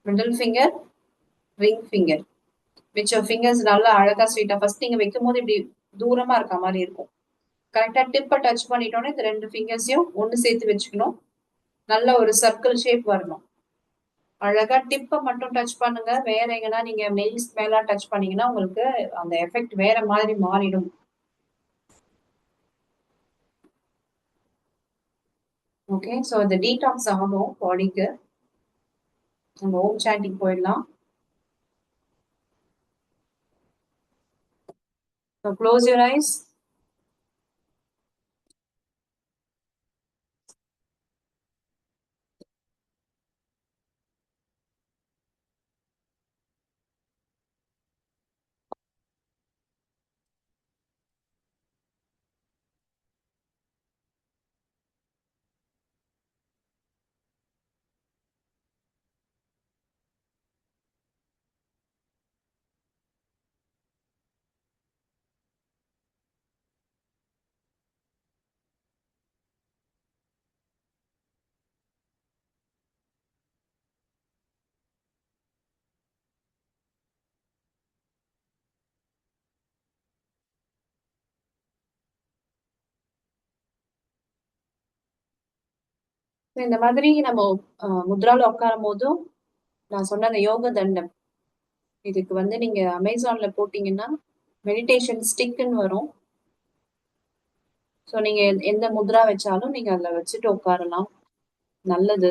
Middle finger, ring finger, மிச்சம் ஃபிங்கர்ஸ் நல்லா அழகா ஸ்ட்ரெயிட்டா. ஃபர்ஸ்ட் நீங்க வைக்கும் போது இப்படி தூரமா இருக்க மாதிரி இருக்கும். கரெக்டா டிப்பை டச் பண்ணிட்டோன்னே இந்த 2 ஃபிங்கர்ஸையும் ஒன்று சேர்த்து வச்சுக்கணும். நல்ல ஒரு சர்க்கிள் ஷேப் வரணும். அழகா டிப்பை மட்டும் டச் பண்ணுங்க. வேற எங்கன்னா நீங்க நெயில்ஸ் மேல டச் பண்ணீங்கன்னா உங்களுக்கு அந்த எஃபெக்ட் வேற மாதிரி மாறிடும். ஓகே, ஸோ இந்த டீடாக்ஸ் ஆகும் பாடிக்கு. நம்ம ஓம் சாண்டிங் போயிடலாம். So close your eyes. இந்த மாதிரி நம்ம முத்ரால உட்காரும் போதும் நான் சொன்ன அந்த யோக தண்டம், இதுக்கு வந்து நீங்க அமேசான்ல போட்டீங்கன்னா மெடிடேஷன் ஸ்டிக்னு வரும். ஸோ நீங்க எந்த முத்ரா வச்சாலும் நீங்க அதுல வச்சுட்டு உட்காரலாம். நல்லது.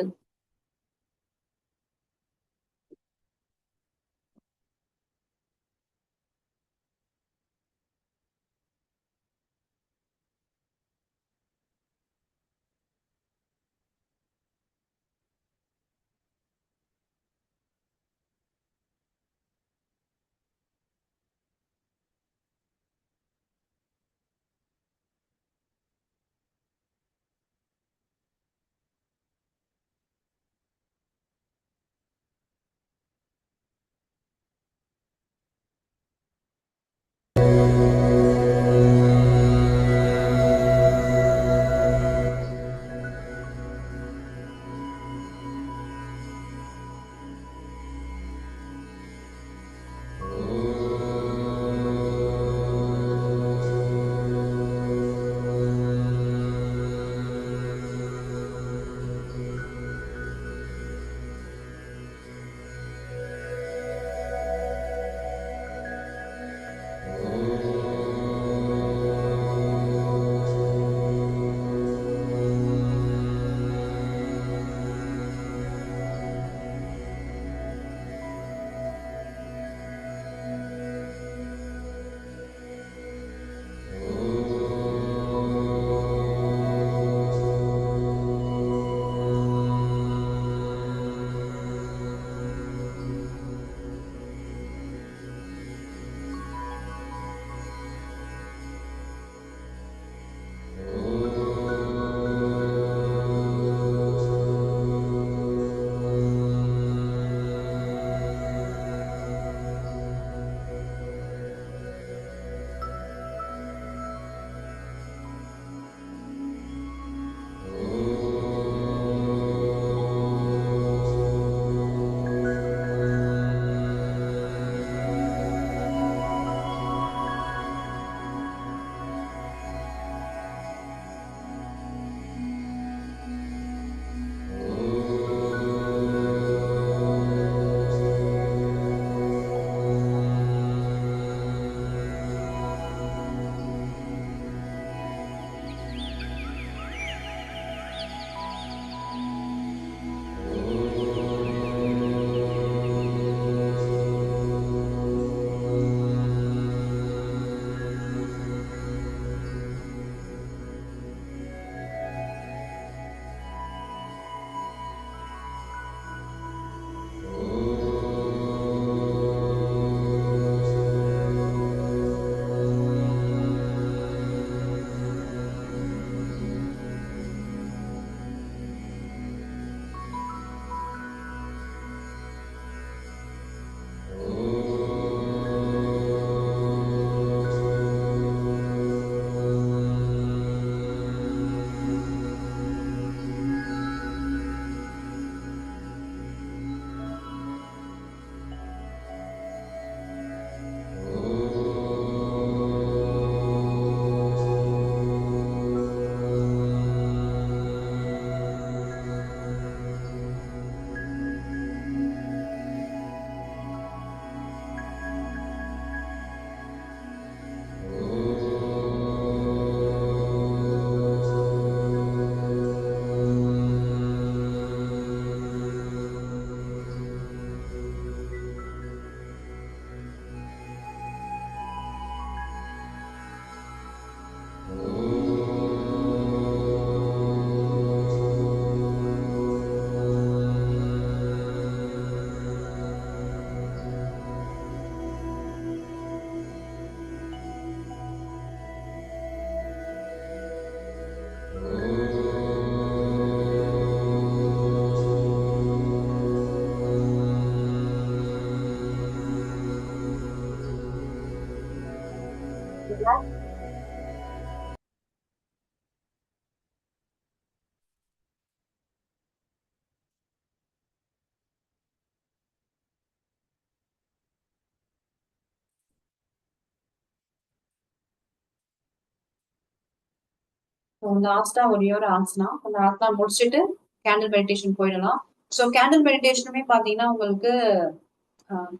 லாஸ்டா ஒரே ஒரு ஆசனா, அந்த ஆசனா முடிச்சுட்டு கேண்டில் மெடிடேஷன் போயிடலாம். ஸோ கேண்டில் மெடிடேஷனுமே பாத்தீங்கன்னா உங்களுக்கு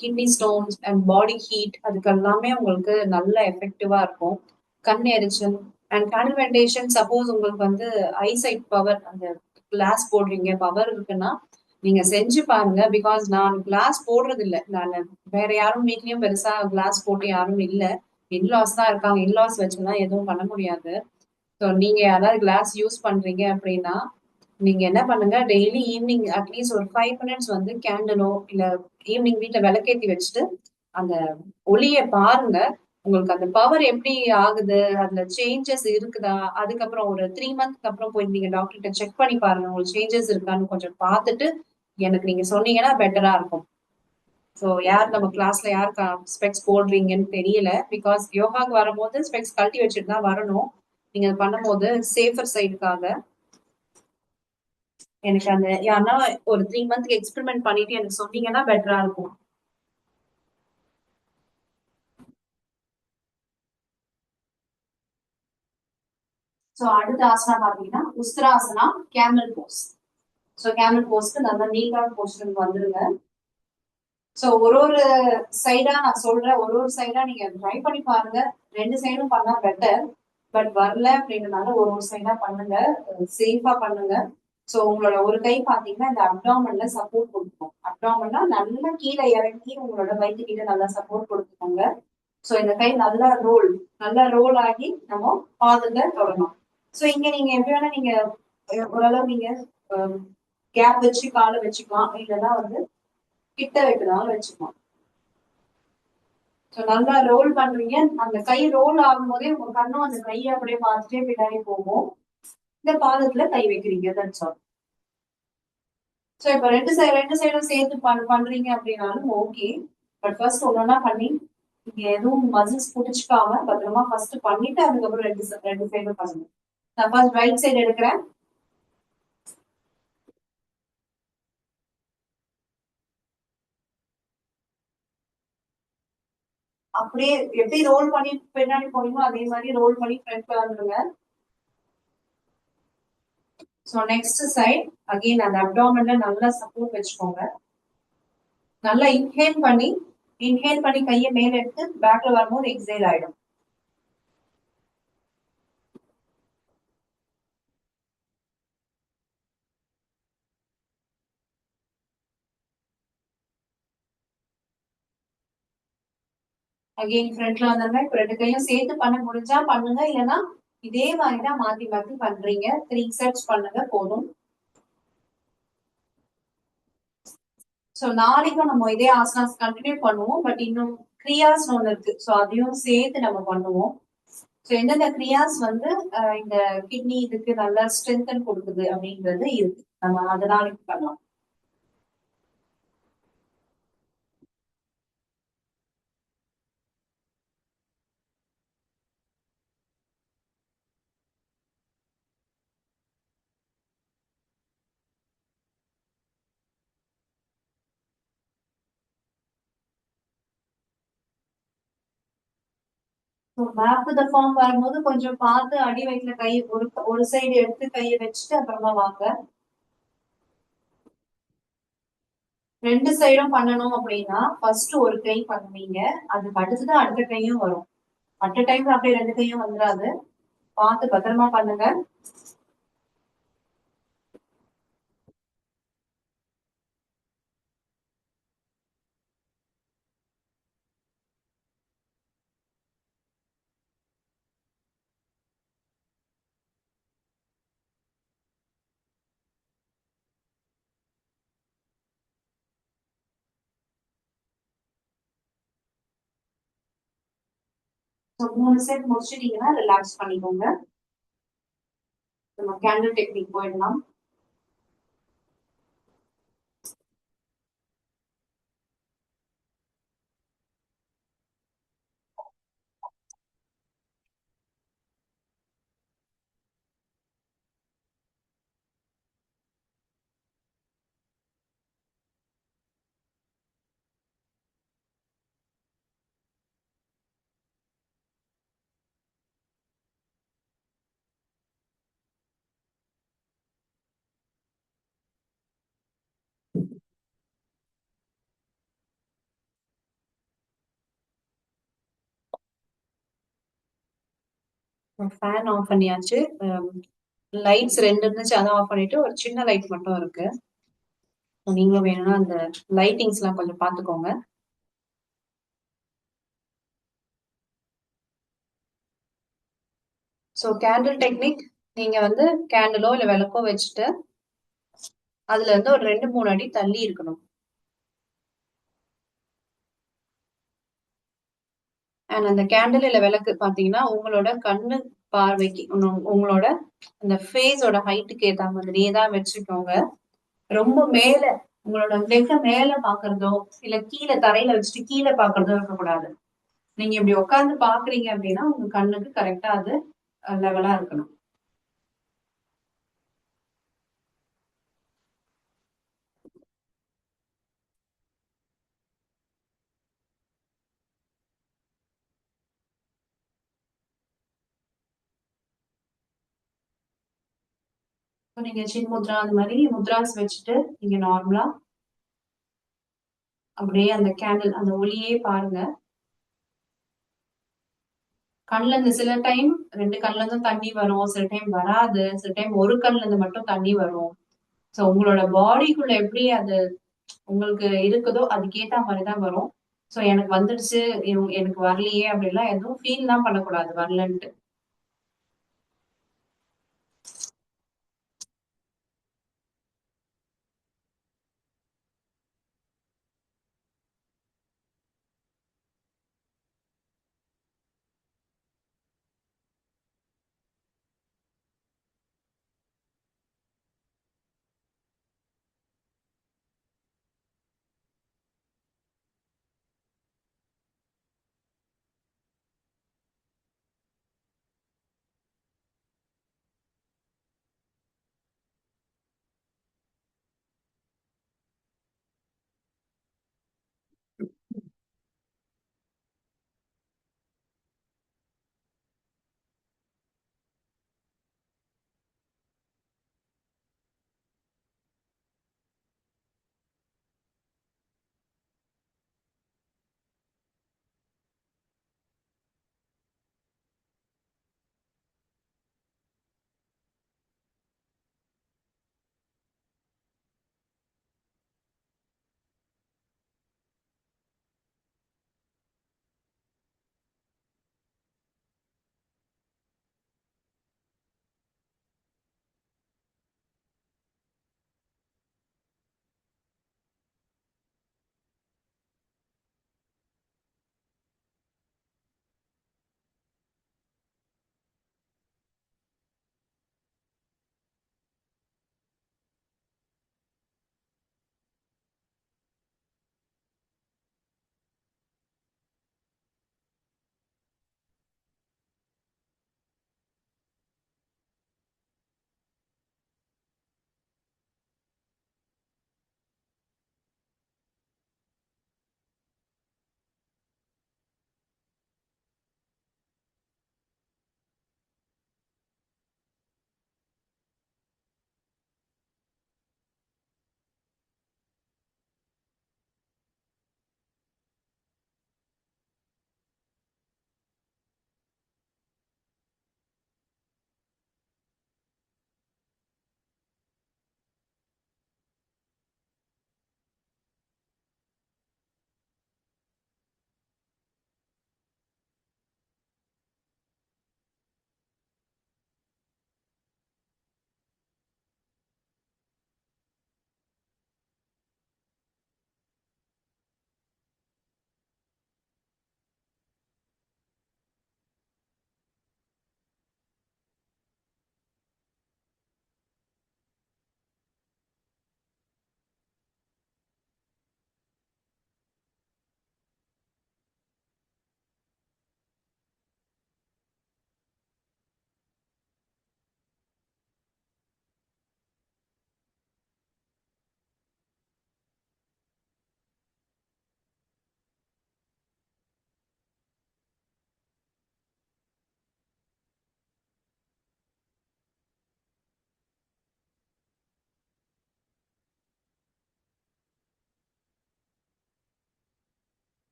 kidney stones and body heat அதுக்கு எல்லாமே உங்களுக்கு நல்ல எஃபெக்டிவா இருக்கும். கண் எரிச்சல் அண்ட் கேண்டில் மெடிடேஷன் சப்போஸ் உங்களுக்கு வந்து ஐசைட் பவர், அந்த கிளாஸ் போடுறீங்க பவர் இருக்குன்னா நீங்க செஞ்சு பாருங்க. பிகாஸ் நான் கிளாஸ் போடுறது இல்லை. நான் வேற யாரும் வீட்லயும் பெருசா கிளாஸ் போட்டு யாரும் இல்லை. இன்லாஸ் தான் இருக்காங்க. இன்லாஸ் வச்சுலாம் எதுவும் பண்ண முடியாது. ஸோ நீங்க யாராவது கிளாஸ் யூஸ் பண்றீங்க அப்படின்னா நீங்க என்ன பண்ணுங்க, டெய்லி ஈவினிங் அட்லீஸ்ட் ஒரு 5 மினிட்ஸ் வந்து கேண்டலோ இல்ல ஈவினிங் வீட்ல விளக்கேத்தி வச்சுட்டு அந்த ஒளிய பாருங்க. உங்களுக்கு அந்த பவர் எப்படி ஆகுது, அதுல சேஞ்சஸ் இருக்குதா, அதுக்கப்புறம் ஒரு 3 மந்த்க்கு அப்புறம் போய் நீங்க டாக்டர்கிட்ட செக் பண்ணி பாருங்க உங்களுக்கு சேஞ்சஸ் இருக்கான்னு கொஞ்சம் பார்த்துட்டு எனக்கு நீங்க சொன்னீங்கன்னா பெட்டரா இருக்கும். ஸோ யார் நம்ம கிளாஸ்ல யார் ஸ்பெக்ஸ் போடுறீங்கன்னு தெரியல. பிகாஸ் யோகாக்கு வரும்போது ஸ்பெக்ஸ் கழட்டி வச்சுட்டு தான் வரணும். நீங்க அது பண்ணும்போது சேஃபர் சைடுக்காக எனக்கு அந்த யாருன்னா ஒரு 3 மந்த்க்கு எக்ஸ்பெரிமெண்ட் பண்ணிட்டு எனக்கு சொன்னீங்கன்னா பெட்டரா இருக்கும். ஸோ அடுத்த ஆசனா பாத்தீங்கன்னா உஸ்திராசனா, கேமல் போஸ். ஸோ கேமல் போஸ்க்கு நல்லா நீட்டான போஸ்டருக்கு வந்துருங்க. ஸோ ஒரு சைடா நான் சொல்றேன், ஒரு சைடா நீங்க ட்ரை பண்ணி பாருங்க. 2 சைடும் பண்ணா பெட்டர். பட் வரல அப்படின்றனால ஒரு சைடா பண்ணுங்க, சேஃபா பண்ணுங்க. ஸோ உங்களோட ஒரு கை பாத்தீங்கன்னா இந்த அப்டாமன்ல சப்போர்ட் கொடுக்கும். அப்டாமன்னா நல்லா கீழே இறங்கி உங்களோட வயிற்று கிட்ட நல்லா சப்போர்ட் கொடுத்துக்கோங்க. ஸோ இந்த கை நல்லா ரோல் ஆகி நம்ம பாதத்தை தொடணும். ஸோ இங்க நீங்க எப்படி வேணா நீங்க ஓரளவு நீங்க கேப் வச்சு காலை வச்சுக்கலாம், இல்லைன்னா வந்து கிட்ட வைக்கிறதாலும் வச்சுக்கலாம். ஸோ நல்லா ரோல் பண்றீங்க. அந்த கை ரோல் ஆகும் போதே உங்க கண்ணும் அந்த கையை அப்படியே பார்த்துட்டே பின்னாடி போகும். இந்த பாதத்துல கை வைக்கிறீங்க. That's all. ஸோ இப்ப ரெண்டு சைடும் சேர்த்து பண்றீங்க அப்படின்னாலும் ஓகே. பட் ஃபர்ஸ்ட் ஒன்னொன்னா பண்ணி நீங்க எதுவும் மசில்ஸ் புடிச்சுக்காம பத்திரமா ஃபர்ஸ்ட் பண்ணிட்டு அதுக்கப்புறம் ரெண்டு சைடும் பண்ணுங்க. நான் ஃபர்ஸ்ட் ரைட் சைடு எடுக்கிறேன். அப்படியே எப்படி ரோல் பண்ணி பின்னாடி போனீங்களோ அதே மாதிரி ரோல் பண்ணி ஃப்ரண்ட்ல வந்துருங்க. ஸோ நெக்ஸ்ட் சைட் அகெயின் அந்த அப்டாமன்ல நல்லா சப்போர்ட் வச்சுக்கோங்க. நல்லா இன்ஹேல் பண்ணி கையை மேல எடுத்து பேக்ல வரும்போது எக்ஸேல் ஆயிடும். அகெயின் ஃப்ரண்ட்ல வந்தாங்க. இப்ப 2 கையும் சேர்த்து பண்ண முடிஞ்சா பண்ணுங்க, இல்லைன்னா இதே மாதிரிதான் மாத்தி மாத்தி பண்றீங்க. 3 செட்ஸ் பண்ணுங்க போதும். சோ நாளைக்கும் நம்ம இதே ஆசனாஸ் கண்டினியூ பண்ணுவோம். பட் இன்னும் கிரியாஸ் ஒண்ணு இருக்கு. சோ அதையும் சேர்த்து நம்ம பண்ணுவோம். சோ எந்தெந்த கிரியாஸ் வந்து இந்த கிட்னி இதுக்கு நல்லா ஸ்ட்ரென்தன் கொடுக்குது அப்படின்றது இருக்கு. நம்ம அதை நாளைக்கு பண்ணலாம். பேக் டு த ஃபார்ம் வரும்போது கொஞ்சம் பார்த்து அடி வயிற்றுல கை ஒரு சைடு எடுத்து கையை வச்சுட்டு அப்புறமா வாங்க. 2 சைடும் பண்ணணும் அப்படின்னா ஃபர்ஸ்ட் ஒரு கை பண்ணுவீங்க, அதுக்கு அடுத்துதான் அடுத்த கையும் வரும். அட் டைம்ல அப்படியே 2 கையும் வந்துடாது. பார்த்து பத்திரமா பண்ணுங்க. ஸோ 3 செட் முடிச்சிட்டீங்கன்னா ரிலாக்ஸ் பண்ணிக்கோங்க. நம்ம கேண்டில் டெக்னிக் போயிடலாம். ஃபேன் ஆஃப் பண்ணியாச்சு. லைட்ஸ் 2 இருந்துச்சு, அத ஆஃப் பண்ணிட்டு ஒரு சின்ன லைட் மட்டும் இருக்கு. நீங்களும் வேணும்னா அந்த லைட்டிங்ஸ்லாம் கொஞ்சம் பார்த்துக்கோங்க. ஸோ கேண்டில் டெக்னிக், நீங்க வந்து கேண்டிலோ இல்ல விளக்கோ வச்சுட்டு அதுல இருந்து ஒரு 2, 3 அடி தள்ளி இருக்கணும். அண்ட் அந்த கேண்டில் இல்ல விளக்கு பாத்தீங்கன்னா உங்களோட கண்ணு பார்வைக்கு உங்களோட அந்த ஃபேஸோட ஹைட்டுக்கு ஏத்த மாதிரியே தான் வச்சுக்கோங்க. ரொம்ப மேல உங்களோட லெக்க மேல பாக்குறதோ இல்ல கீழே தரையில வச்சுட்டு கீழே பாக்குறதோ இருக்கக்கூடாது. நீங்க இப்படி உட்கார்ந்து பாக்குறீங்க அப்படின்னா உங்க கண்ணுக்கு கரெக்டா அது லெவலா இருக்கணும். நீங்க சின் முத்ரா அந்த மாதிரி முத்ராஸ் வச்சுட்டு நீங்க நார்மலா அப்படியே அந்த கேண்டில் அந்த ஒளியே பாருங்க. கண்ணுல இருந்து சில டைம் 2 கண்ணுல இருந்தும் தண்ணி வரும், சில டைம் வராது, சில டைம் ஒரு கண்ணுல இருந்து மட்டும் தண்ணி வரும். சோ உங்களோட பாடிக்குள்ள எப்படி அது உங்களுக்கு இருக்குதோ அதுக்கேத்த மாதிரிதான் வரும். சோ எனக்கு வந்துடுச்சு, எனக்கு வரலையே அப்படிலாம் எதுவும் ஃபீல் தான் பண்ணக்கூடாது வரலன்ட்டு.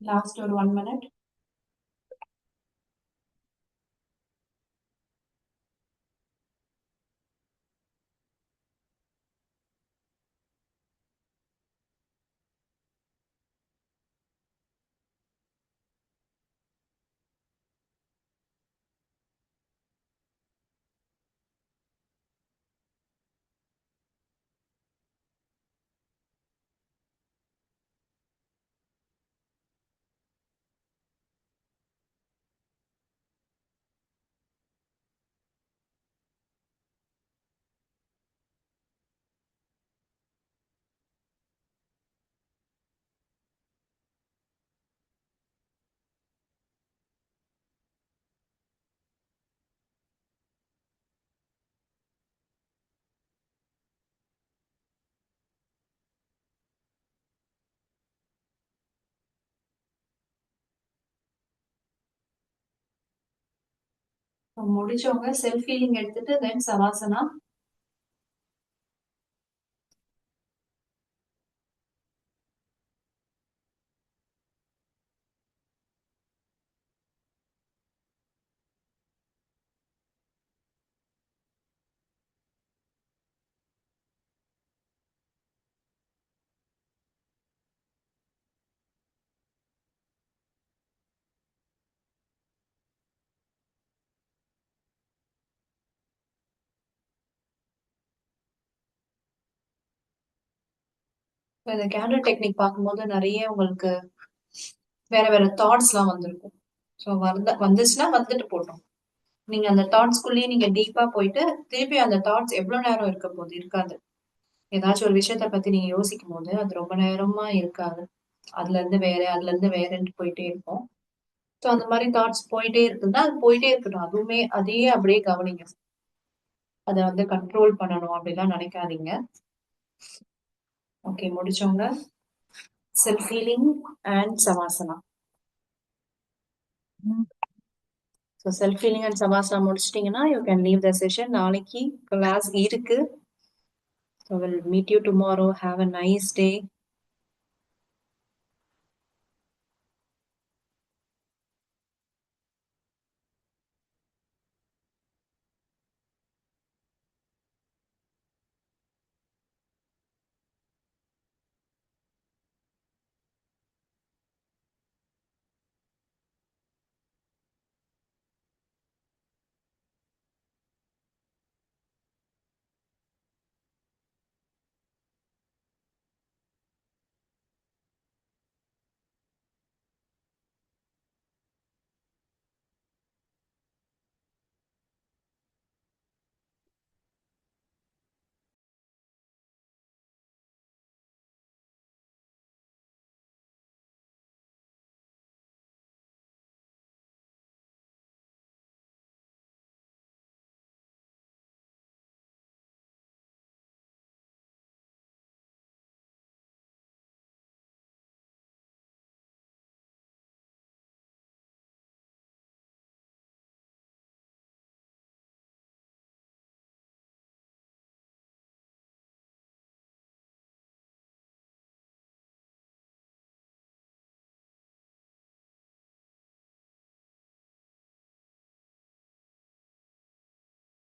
லாஸ்ட் ஒரு 1 மினிட். முடிச்சவங்க செல்ஃப் ஹீலிங் எடுத்துட்டு தென் சவாசனா. இந்த கேண்டல் டெக்னிக் பார்க்கும்போது நிறைய உங்களுக்கு வேற வேற தாட்ஸ் எல்லாம் வந்திருக்கும். ஸோ வந்துச்சுன்னா வந்துட்டு போட்டோம். நீங்க அந்த தாட்ஸ்குள்ளேயே நீங்க டீப்பா போயிட்டு திருப்பி அந்த தாட்ஸ் எவ்வளவு நேரம் இருக்க போது இருக்காது. ஏதாச்சும் ஒரு விஷயத்த பத்தி நீங்க யோசிக்கும் போது அது ரொம்ப நேரமா இருக்காது. அதுல இருந்து வேறன்ட்டு போயிட்டே இருக்கும். ஸோ அந்த மாதிரி தாட்ஸ் போயிட்டே இருக்குன்னா அது போயிட்டே இருக்கட்டும். அதுவுமே அதையே அப்படியே கவனிங்க. அதை வந்து கண்ட்ரோல் பண்ணணும் அப்படிலாம் நினைக்காதீங்க. ஓகே, முடிச்சவங்க self healing and shavasana. So self healing and shavasana முடிச்சிட்டிங்கன்னா you can leave the session. நாளைக்கு கிளாஸ் இருக்கு. So will meet you tomorrow. Have a nice day.